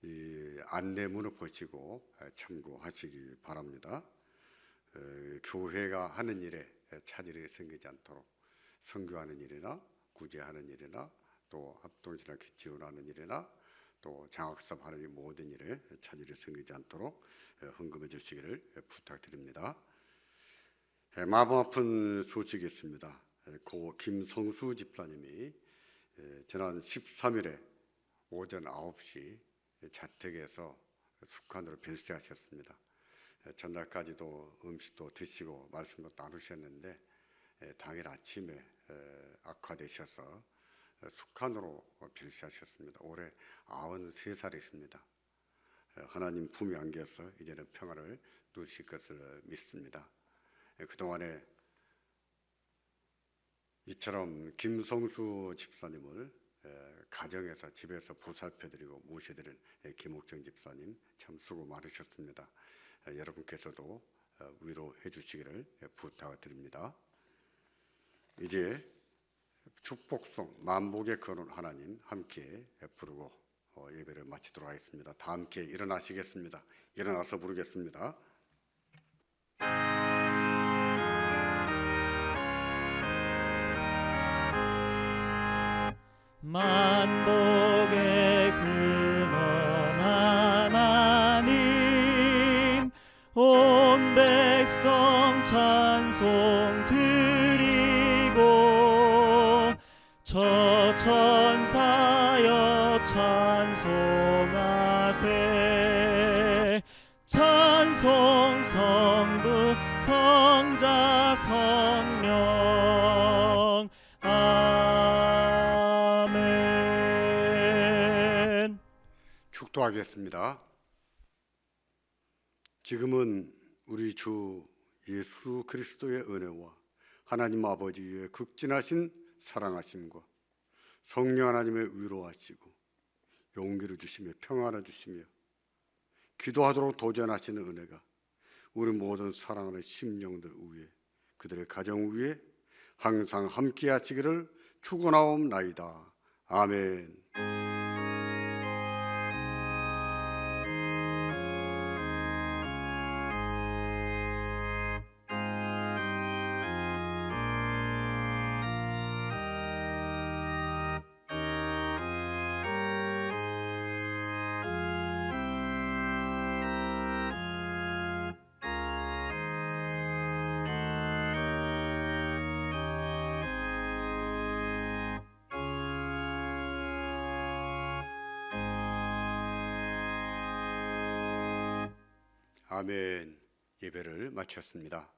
이 안내문을 보시고 참고하시기 바랍니다. 교회가 하는 일에 차질이 생기지 않도록 선교하는 일이나 구제하는 일이나 또 합동신학회 지원하는 일이나 또 장학사업하는 이 모든 일에 차질이 생기지 않도록 헌금해 주시기를 부탁드립니다. 마음 아픈 소식이 있습니다. 고 김성수 집사님이 지난 13일에 오전 9시 자택에서 숙환으로 별세하셨습니다. 전날까지도 음식도 드시고 말씀도 나누셨는데 당일 아침에 악화되셔서 숙환으로 별세하셨습니다. 올해 93살이십니다. 하나님 품에 안겨서 이제는 평화를 누리실 것을 믿습니다. 그동안에 이처럼 김성수 집사님을 가정에서 집에서 보살펴드리고 모셔드린 김옥정 집사님 참 수고 많으셨습니다. 여러분께서도 위로해 주시기를 부탁드립니다. 이제 축복송 만복의 근원 하나님 함께 부르고 예배를 마치도록 하겠습니다. 다 함께 일어나시겠습니다. 일어나서 부르겠습니다. 만복의 근원 하나님 온 백성 찬송 드리고 저 천사여 찬송하세 찬송 성부 성자 성령 아멘. 축도하겠습니다. 지금은 우리 주 예수 그리스도의 은혜와 하나님 아버지의 극진하신 사랑하심과 성령 하나님의 위로하시고 용기를 주시며 평안을 주시며 기도하도록 도전하시는 은혜가 우리 모든 사랑하는 심령들 위에 그들의 가정 위에 항상 함께 하시기를 축원하옵나이다. 아멘. 아멘. 예배를 마쳤습니다.